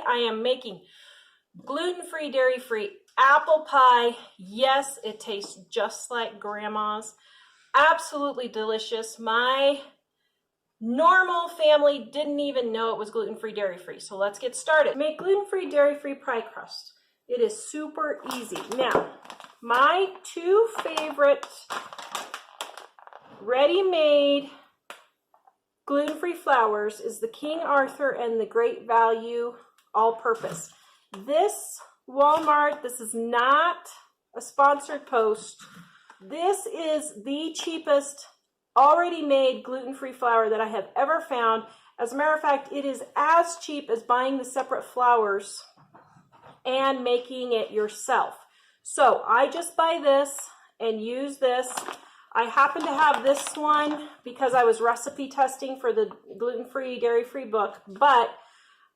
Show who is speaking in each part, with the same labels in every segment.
Speaker 1: I am making gluten-free, dairy-free apple pie. Yes, it tastes just like grandma's. Absolutely delicious. My normal family didn't even know it was gluten-free, dairy-free. So let's get started. Make gluten-free, dairy-free pie crust. It is super easy. Now, my two favorite ready-made gluten-free flours is the King Arthur and the Great Value all-purpose. This Walmart, this is not a sponsored post. This is the cheapest already made gluten-free flour that I have ever found. As a matter of fact, it is as cheap as buying the separate flours and making it yourself. So I just buy this and use this. I happen to have this one because I was recipe testing for the gluten-free, dairy-free book,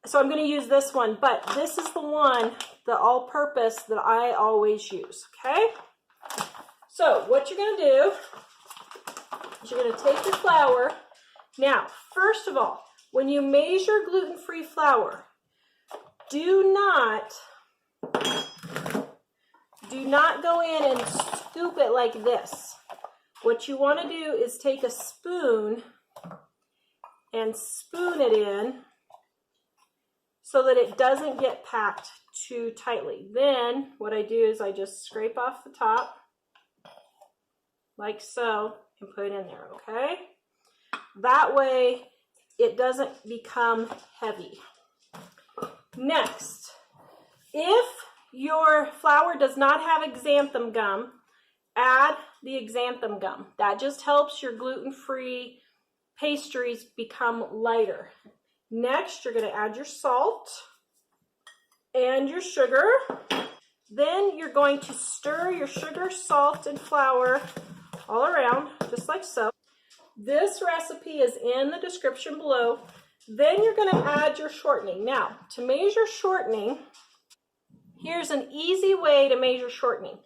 Speaker 1: so I'm going to use this one, but this is the one, the all-purpose that I always use, okay? So what you're going to do is you're going to take your flour. Now, first of all, when you measure gluten-free flour, do not go in and scoop it like this. What you want to do is take a spoon and spoon it in so that it doesn't get packed too tightly. Then what I do is I just scrape off the top like so and put it in there, okay? That way it doesn't become heavy. Next, if your flour does not have xanthan gum, add the xanthan gum. That just helps your gluten-free pastries become lighter. Next, you're going to add your salt and your sugar. Then you're going to stir your sugar, salt, and flour all around, just like so. This recipe is in the description below. Then you're going to add your shortening. Now, to measure shortening, here's an easy way to measure shortening.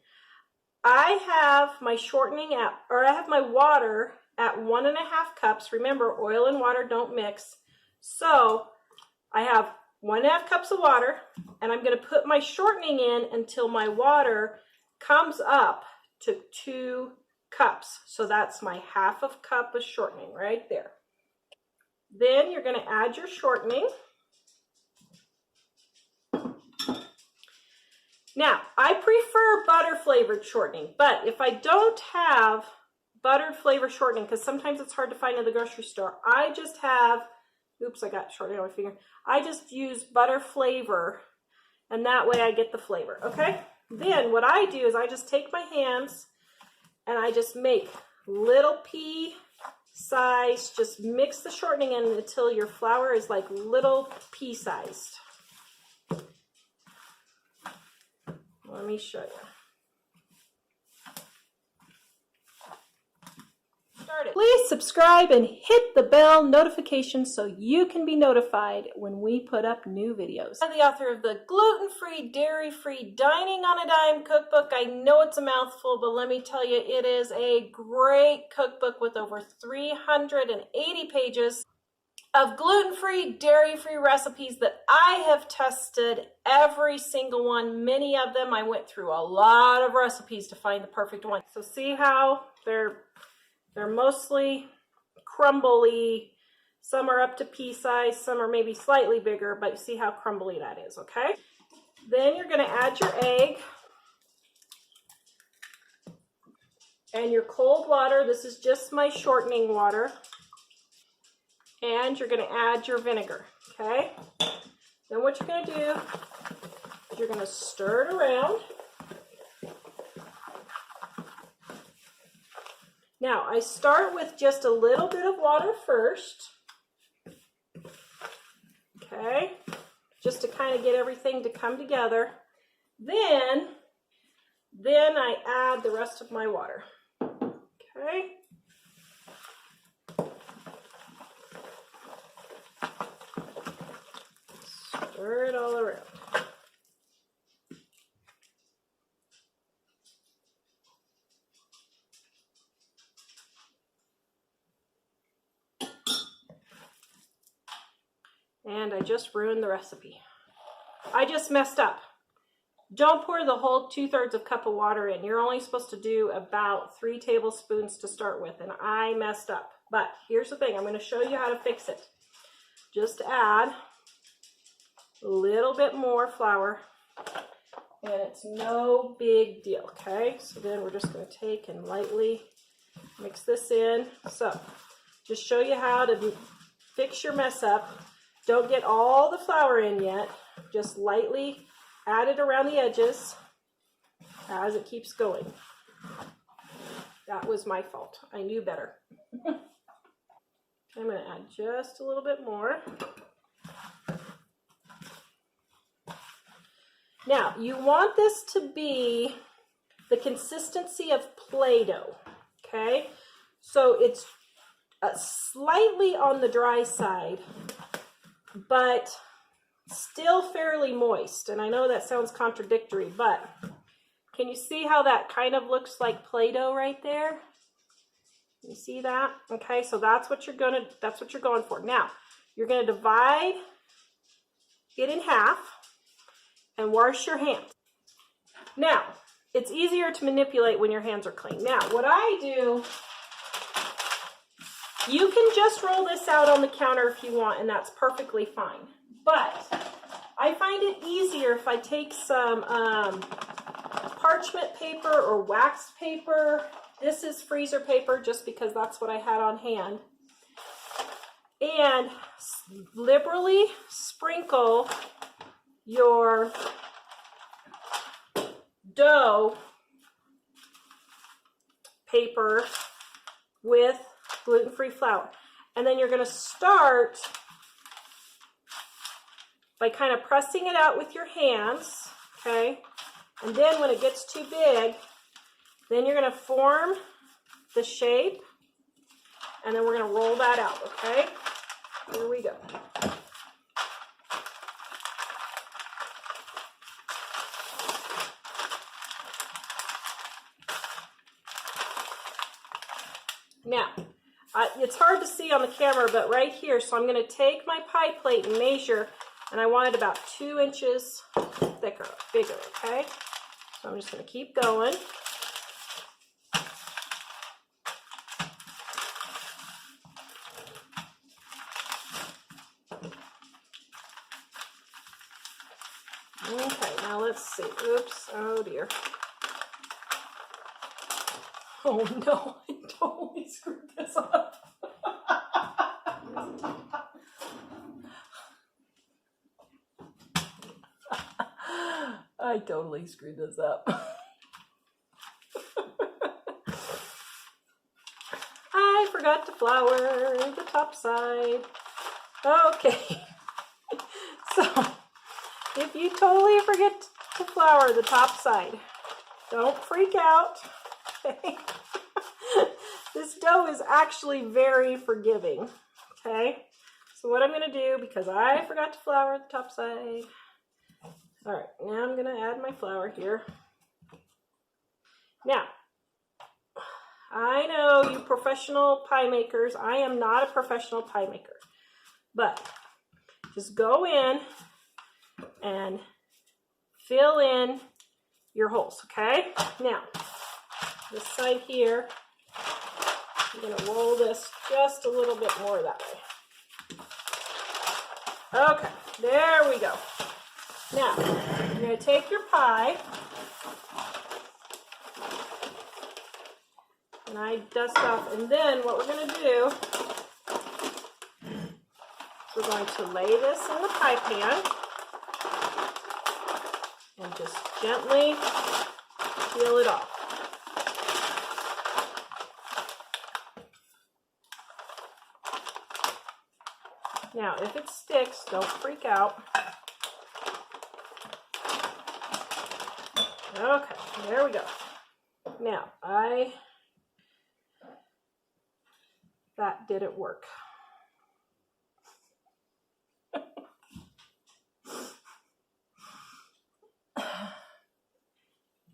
Speaker 1: I have my I have my water at 1.5 cups. Remember, oil and water don't mix. So I have 1.5 cups of water, and I'm going to put my shortening in until my water comes up to 2 cups. So that's my 1/2 cup of shortening right there. Then you're going to add your shortening. Now, I prefer butter flavored shortening, but if I don't have butter flavored shortening, because sometimes it's hard to find in the grocery store, I just have, oops, I got shortening on my finger. I just use butter flavor, and that way I get the flavor, okay? Then what I do is I just take my hands and I just make little pea size, just mix the shortening in until your flour is like little pea sized. Let me show you. Please subscribe and hit the bell notification so you can be notified when we put up new videos. I'm the author of the Gluten-Free, Dairy-Free Dining on a Dime cookbook. I know it's a mouthful, but let me tell you, it is a great cookbook with over 380 pages of gluten-free, dairy-free recipes that I have tested every single one. Many of them, I went through a lot of recipes to find the perfect one. So see how they're mostly crumbly. Some are up to pea size, some are maybe slightly bigger, but see how crumbly that is, okay? Then you're going to add your egg and your cold water. This is just my shortening water. And you're going to add your vinegar, okay? Then what you're going to do is you're going to stir it around. Now, I start with just a little bit of water first, okay? Just to kind of get everything to come together. Then I add the rest of my water, okay? Stir it all around. And I just ruined the recipe. I just messed up. Don't pour the whole 2/3 cup of water in. You're only supposed to do about 3 tablespoons to start with, and I messed up. But here's the thing, I'm going to show you how to fix it. Just add a little bit more flour, and it's no big deal, okay? So then we're just going to take and lightly mix this in. So just show you how to fix your mess up. Don't get all the flour in yet. Just lightly add it around the edges as it keeps going. That was my fault. I knew better. I'm going to add just a little bit more. Now, you want this to be the consistency of Play-Doh, okay? So it's slightly on the dry side, but still fairly moist. And I know that sounds contradictory, but can you see how that kind of looks like Play-Doh right there? You see that? Okay, so that's what you're going for. Now, you're going to divide it in half and wash your hands. Now, it's easier to manipulate when your hands are clean. Now, what I do, you can just roll this out on the counter if you want, and that's perfectly fine. But I find it easier if I take some parchment paper or wax paper. This is freezer paper just because that's what I had on hand. And liberally sprinkle your dough paper with gluten-free flour. And then you're going to start by kind of pressing it out with your hands, okay? And then when it gets too big, then you're going to form the shape, and then we're going to roll that out, okay? Here we go. Now, it's hard to see on the camera, but right here, so I'm going to take my pie plate and measure, and I want it about 2 inches bigger, okay? So I'm just going to keep going. Okay, now let's see. Oops, oh dear. Oh no, I totally screwed this up. I totally screwed this up. I forgot to flour the top side. Okay. So, if you totally forget to flour the top side, don't freak out. Okay. This dough is actually very forgiving. Okay. So what I'm going to do, because I forgot to flour the top side. All right, now I'm going to add my flour here. Now, I know you professional pie makers, I am not a professional pie maker, but just go in and fill in your holes, okay? Now, this side here, I'm going to roll this just a little bit more that way. Okay, there we go. Now, you're going to take your pie, and I dust off, and then what we're going to do is we're going to lay this in the pie pan and just gently peel it off. Now, if it sticks, don't freak out. Okay, there we go. Now, that didn't work.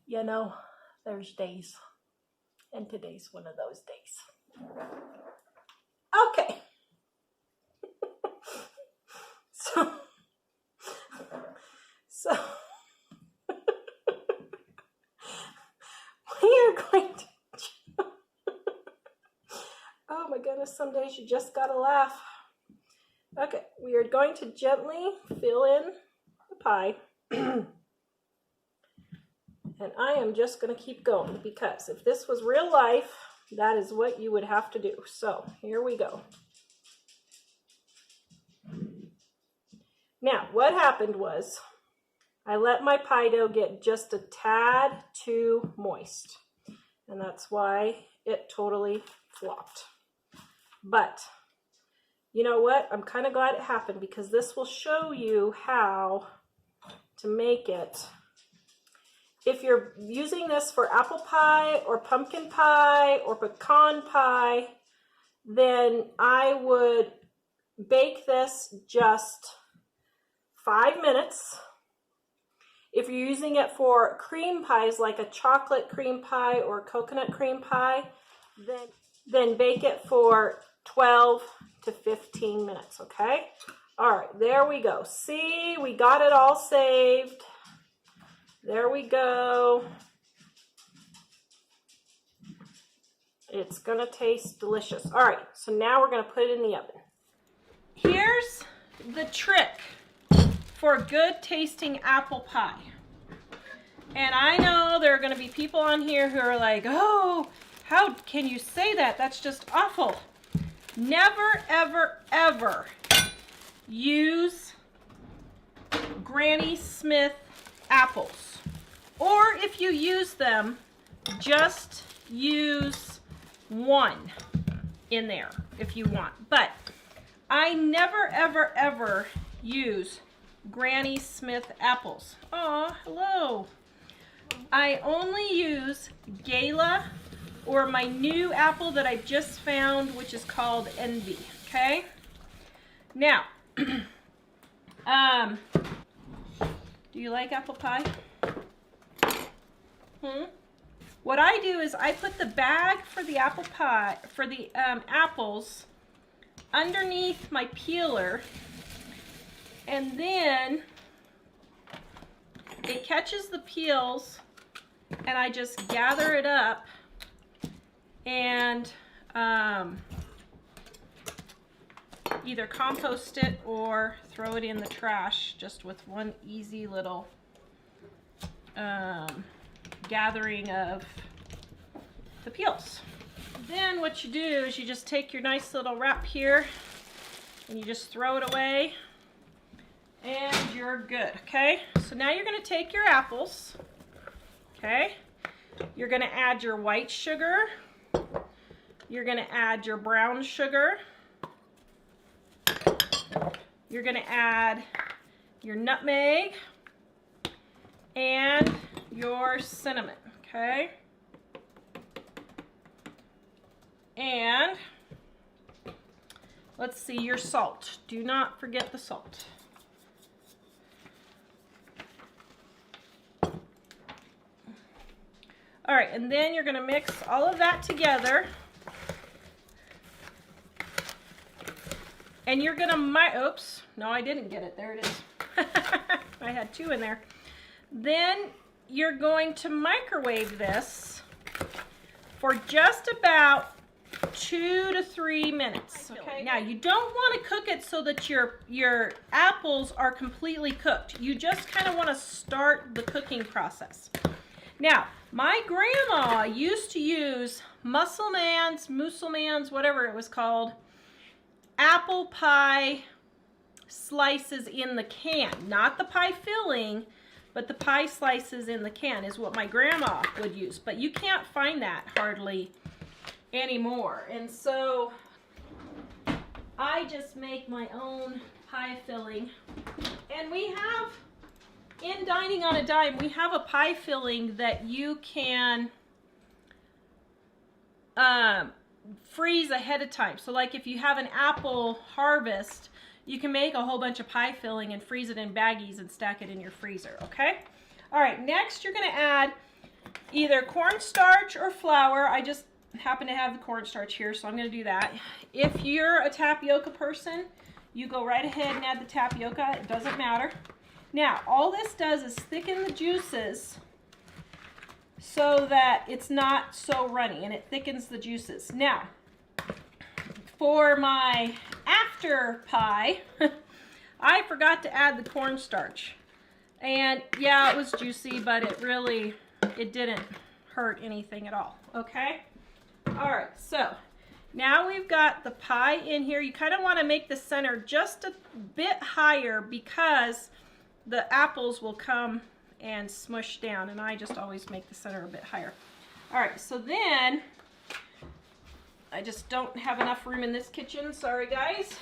Speaker 1: You know, there's days, and today's one of those days. Okay. because some days you just gotta laugh. Okay, we are going to gently fill in the pie. And I am just going to keep going because if this was real life, that is what you would have to do. So here we go. Now, what happened was I let my pie dough get just a tad too moist. And that's why it totally flopped. But you know what? I'm kind of glad it happened because this will show you how to make it. If you're using this for apple pie or pumpkin pie or pecan pie, then I would bake this just 5 minutes. If you're using it for cream pies like a chocolate cream pie or coconut cream pie, then bake it for 12 to 15 minutes, okay? All right, there we go. See, we got it all saved. There we go. It's gonna taste delicious. All right, so now we're gonna put it in the oven. Here's the trick for good tasting apple pie. And I know there are gonna be people on here who are like, oh, how can you say that? That's just awful. Never, ever, ever use Granny Smith apples. Or if you use them, just use one in there if you want. But I never, ever, ever use Granny Smith apples. Oh, hello. I only use Gala or my new apple that I've just found, which is called Envy, okay? Now, do you like apple pie? What I do is I put the bag for the apple pie, for the apples, underneath my peeler, and then it catches the peels, and I just gather it up and either compost it or throw it in the trash just with one easy little gathering of the peels. Then what you do is you just take your nice little wrap here and you just throw it away and you're good, okay? So now you're gonna take your apples, okay? You're gonna add your white sugar, you're gonna add your brown sugar, you're gonna add your nutmeg and your cinnamon, okay? And let's see, your salt. Do not forget the salt. All right, and then you're gonna mix all of that together. And you're gonna, oops, no, I didn't get it, there it is. I had two in there. Then you're going to microwave this for just about 2 to 3 minutes. Okay. Now you don't want to cook it so that your apples are completely cooked. You just kind of want to start the cooking process. Now, my grandma used to use Musselman's, whatever it was called, apple pie slices in the can. Not the pie filling, but the pie slices in the can is what my grandma would use. But you can't find that hardly anymore. And so I just make my own pie filling. And we have, in Dining on a Dime, we have a pie filling that you can freeze ahead of time. So like if you have an apple harvest, you can make a whole bunch of pie filling and freeze it in baggies and stack it in your freezer, okay? All right, next you're gonna add either cornstarch or flour. I just happen to have the cornstarch here, so I'm gonna do that. If you're a tapioca person, you go right ahead and add the tapioca, it doesn't matter. Now, all this does is thicken the juices so that it's not so runny, and it thickens the juices. Now, For my after pie, I forgot to add the cornstarch. And yeah, it was juicy, but it didn't hurt anything at all, okay? All right, so now we've got the pie in here. You kind of want to make the center just a bit higher because the apples will come and smush down, and I just always make the center a bit higher. All right, so then I just don't have enough room in this kitchen, sorry guys.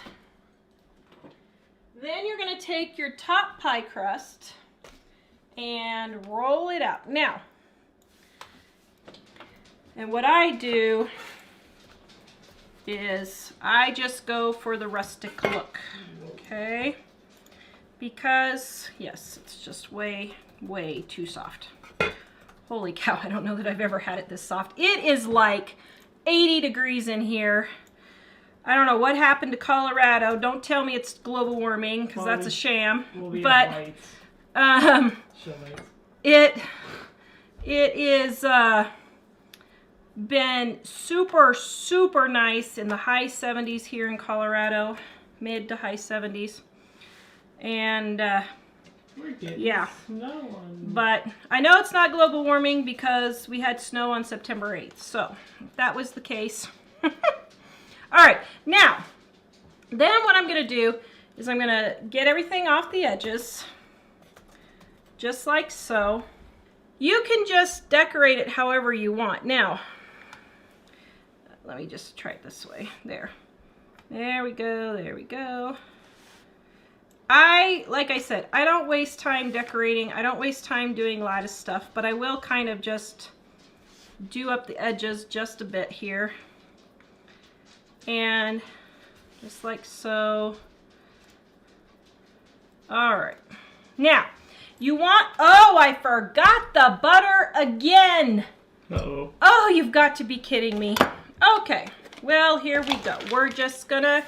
Speaker 1: Then you're going to take your top pie crust and roll it out. Now, and what I do is I just go for the rustic look, okay? Because, yes, it's just way, way too soft. Holy cow, I don't know that I've ever had it this soft. It is like 80 degrees in here. I don't know what happened to Colorado. Don't tell me it's global warming, because that's a sham. But it is been super, super nice in the high 70s here in Colorado, mid to high 70s. And
Speaker 2: we're getting snow on.
Speaker 1: But I know it's not global warming because we had snow on September 8th. So if that was the case. All right, now, then what I'm going to do is I'm going to get everything off the edges, just like so. You can just decorate it however you want. Now, let me just try it this way. There. There we go, there we go. Like I said, I don't waste time decorating. I don't waste time doing lattice stuff, but I will kind of just do up the edges just a bit here. And just like so. All right. Now, you want, oh, I forgot the butter again.
Speaker 2: Uh-oh.
Speaker 1: Oh, you've got to be kidding me. Okay, well, here we go. We're just gonna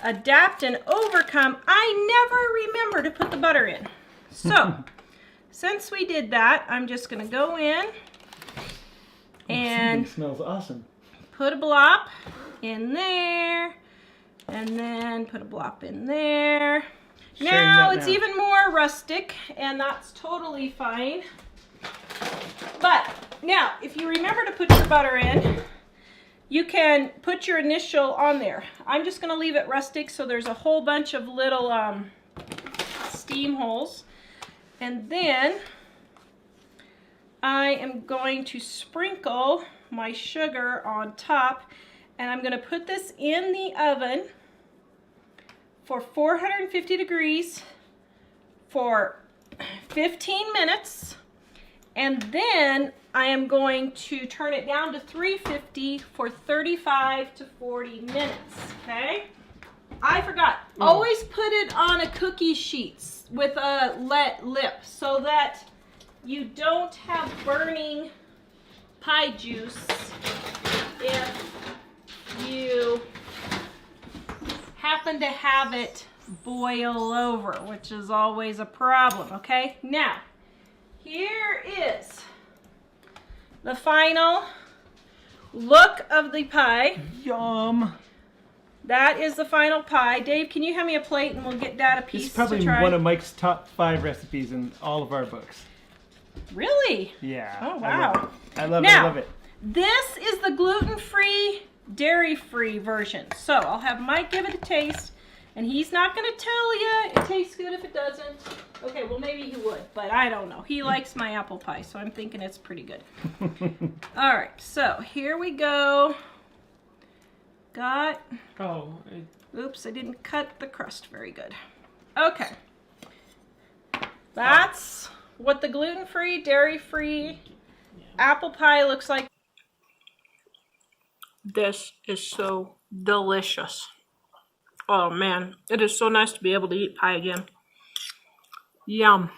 Speaker 1: adapt and overcome. I never remember to put the butter in. So, since we did that, I'm just gonna go in and
Speaker 2: smells awesome.
Speaker 1: Put a blop in there, and then put a blop in there. Now it's even more rustic, and that's totally fine. But now, if you remember to put your butter in, you can put your initial on there. I'm just going to leave it rustic so there's a whole bunch of little steam holes. And then I am going to sprinkle my sugar on top, and I'm going to put this in the oven for 450 degrees for 15 minutes. And then I am going to turn it down to 350 for 35 to 40 minutes, okay? I forgot. Always put it on a cookie sheet with a lip so that you don't have burning pie juice if you happen to have it boil over, which is always a problem, okay? Now, here is the final look of the pie.
Speaker 2: Yum.
Speaker 1: That is the final pie. Dave, can you hand me a plate and we'll get Dad a piece to try?
Speaker 2: It's probably one of Mike's top 5 recipes in all of our books.
Speaker 1: Really?
Speaker 2: Yeah.
Speaker 1: Oh, wow.
Speaker 2: I love it. I love it.
Speaker 1: This is the gluten-free, dairy-free version. So I'll have Mike give it a taste, and he's not going to tell you it tastes good if it doesn't. Okay, well, maybe he would, but I don't know. He likes my apple pie, so I'm thinking it's pretty good. All right, so here we go. Got...
Speaker 2: Oh.
Speaker 1: Oops, I didn't cut the crust very good. Okay. That's what the gluten-free, dairy-free apple pie looks like. This is so delicious. Oh man, it is so nice to be able to eat pie again. Yum.